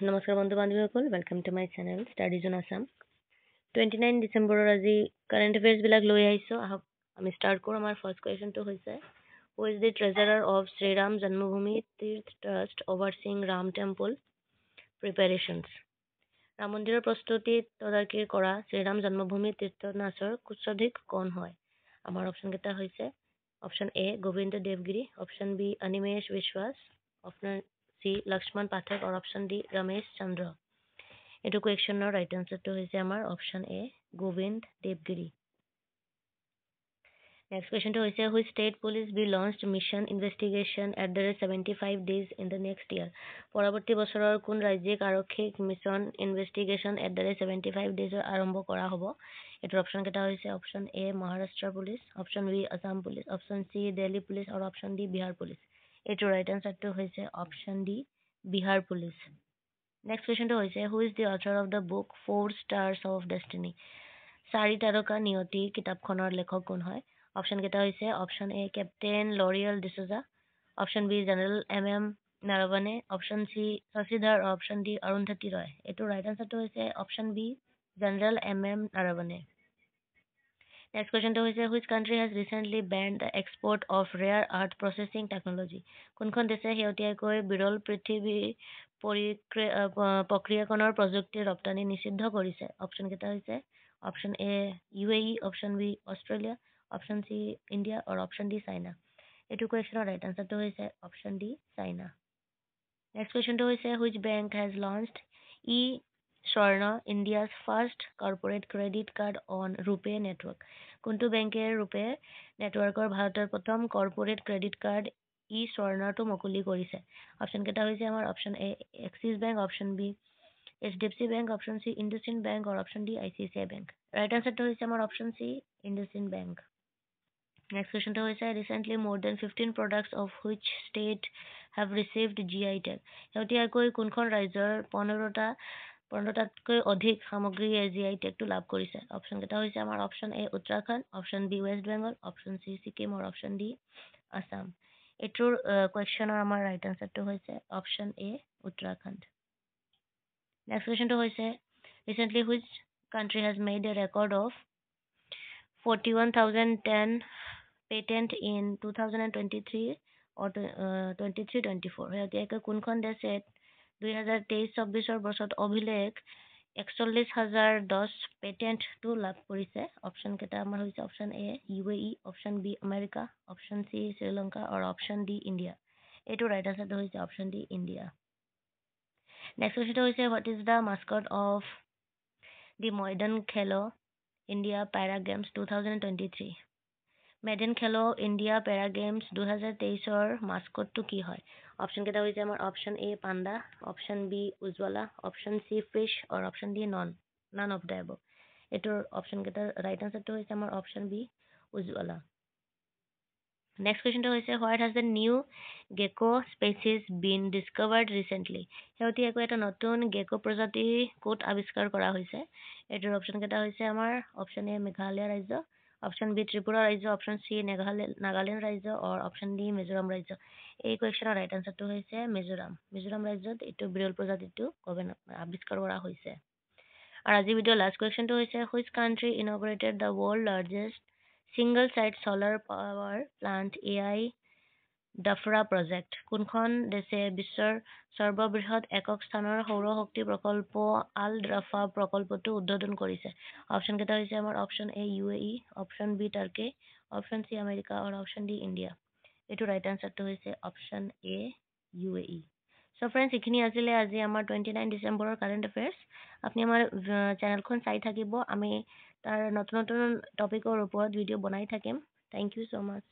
নমস্কাৰ বন্ধু বান্ধৱীসকল, welcome to my channel studies on Assam. 29 ডিচেম্বৰৰ আজি কাৰেণ্ট এফেয়াৰ্ছবিলাক লৈ আহিছোঁ। আহক আমি ষ্টাৰ্ট কৰোঁ। আমাৰ ফাৰ্ষ্ট কুৱেশ্যনটো হৈছে, who is the treasurer of Shriram Janmabhoomi Teerth trust overseeing Ram temple preparations. Ram মন্দিৰৰ প্ৰস্তুতিত তদাৰকি কৰা শ্ৰীৰাম জন্মভূমি তীৰ্থ ন্যাসৰ কোষাধ্যক্ষ কোন হয়? আমাৰ অপশ্যনকেইটা হৈছে option A Govind Devgiri, option B Animesh Biswas, option সি লক্ষ্মণ পাঠক আৰু অপশ্যন ডি ৰমেশ চন্দ্ৰ। এইটো কুৱেশ্যনৰ ৰাইট এনচাৰটো হৈছে আমাৰ option A Govind Devgiri. Next কুৱেশ্যনটো হৈছে, which state police be launched mission investigation @ 75 days in the next year. পৰৱৰ্তী বছৰৰ কোন ৰাজ্যিক আৰক্ষীক মিছন ইনভেষ্টিগেশ্যন @ 75 days আৰম্ভ কৰা হ'ব? এইটোৰ অপশ্যনকেইটা হৈছে option A Maharashtra police, option B Assam police, option C Delhi police আৰু অপশ্যন ডি বিহাৰ পুলিচ। এইটোৰ ৰাইট এনচাৰটো হৈছে option D Bihar police. Next কুৱেশ্যনটো হৈছে, who is the author of the book 4 Stars of Destiny। 4 তাৰকা নিয়তি কিতাপখনৰ লেখক কোন হয়? অপশ্যনকেইটা হৈছে option A captain Lauriel D'Souza, option B general M Naravane, option C Shashidhar, option D Arundhati Roy. এইটো ৰাইট এনচাৰটো হৈছে option B general M Naravane. Next কুৱেশ্যনটো হৈছে, which country has recently banned the export of rare earth processing technology. কোনখন দেশে শেহতীয়াকৈ বিৰল পৃথিৱী প্ৰক্ৰিয়াকৰণৰ প্ৰযুক্তিৰ ৰপ্তানি নিষিদ্ধ কৰিছে? অপশ্যনকেইটা হৈছে option A UAE, option B Australia, option C India আৰু অপশ্যন ডি চাইনা। এইটো কুৱেশ্যনৰ ৰাইট এনচাৰটো হৈছে অপশ্যন ডি চাইনা। নেক্সট কুৱেশ্যনটো হৈছে, which bank has launched Swarna India's first corporate credit card on RuPay network. কোনটো বেংকে ৰুপে নেটৱৰ্কৰ ভাৰতৰ প্ৰথম কৰ্পৰেট ক্ৰেডিট কাৰ্ড স্বৰ্ণটো মুকলি কৰিছে? অপশ্যনকেইটা হৈছে আমাৰ option A Axis bank, option B HDFC bank, option C IndusInd bank আৰু option D ICICI bank. Right এনচাৰটো হৈছে আমাৰ option C IndusInd bank. Next কুৱেশ্যনটো হৈছে, recently more than 15 products of which state have received GI tag। শেহতীয়াকৈ কোনখন ৰাজ্যৰ 15টাতকৈ অধিক সামগ্ৰীয়ে GI টেগটো লাভ কৰিছে? অপশ্যনকেইটা হৈছে আমাৰ option A Uttarakhand, option B West Bengal, option C Sikkim আৰু অপশ্যন ডি আছাম। এইটোৰ কুৱেশ্যনৰ আমাৰ ৰাইট এনচাৰটো হৈছে অপশ্যন এ উত্তৰাখণ্ড। নেক্সট কুৱেশ্যনটো হৈছে, recently which country has made a record of 41,010 patent in 2023 or 23-24। শেহতীয়াকৈ কোনখন দেশে 2023-24 বছৰত অভিলেখ 41,010 পেটেণ্টটো লাভ কৰিছে? অপশ্যনকেইটা আমাৰ হৈছে option A UAE, option B America, option C Sri Lanka আৰু অপশ্যন ডি ইণ্ডিয়া। এইটো ৰাইট এনচাৰটো হৈছে অপশ্যন ডি ইণ্ডিয়া। নেক্সট কুৱেশ্যনটো হৈছে, what is the mascot of the maiden Khelo India para games 2023। Maiden Khelo India para games 2023ৰ মাস্কটটো কি হয়? অপশ্যনকেইটা হৈছে আমাৰ option A panda, option B Ujjwala, option C fish আৰু option D none of the above. এইটোৰ অপশ্যনকেইটাৰ ৰাইট এনচাৰটো হৈছে আমাৰ অপশ্যন বি উজ্জ্বলা। নেক্সট কুৱেশ্যনটো হৈছে, what has the new gecko species been discovered recently. শেহতীয়াকৈ এটা নতুন গেকো প্ৰজাতি ক'ত আৱিষ্কাৰ কৰা হৈছে? এইটোৰ অপশ্যনকেইটা হৈছে আমাৰ অপশ্যন এ মেঘালয় ৰাজ্য, অপশ্যন বি ত্ৰিপুৰা ৰাজ্য, অপশ্যন চি নাগালেণ্ড ৰাজ্য আৰু অপশ্যন ডি মিজোৰাম ৰাজ্য। এই কুৱেশ্যনৰ ৰাইট এনচাৰটো হৈছে মিজোৰাম ৰাজ্যত এইটো বিৰল প্ৰজাতিটো আৱিষ্কাৰ কৰা হৈছে। আৰু আজি ভিডিঅ'ৰ লাষ্ট কুৱেশ্যনটো হৈছে, which country integrated the world largest single site solar power plant AI Dhafra project. কোনখন দেশে বিশ্বৰ সৰ্ববৃহৎ একক স্থানৰ সৌৰশক্তি প্ৰকল্প আল ডাফৰা প্ৰকল্পটো উদ্বোধন কৰিছে? অপশ্যনকেইটা হৈছে আমাৰ option A UAE, option B Turkey, option C America আৰু অপশ্যন ডি ইণ্ডিয়া। এইটো ৰাইট এনচাৰটো হৈছে option A UAE। So' friends, এইখিনি আছিলে আজি আমাৰ 29 ডিচেম্বৰৰ কাৰেণ্ট এফেয়াৰ্ছ। আপুনি আমাৰ চেনেলখন চাই থাকিব, আমি তাৰ নতুন নতুন টপিকৰ ওপৰত ভিডিঅ' বনাই থাকিম। Thank you so' much.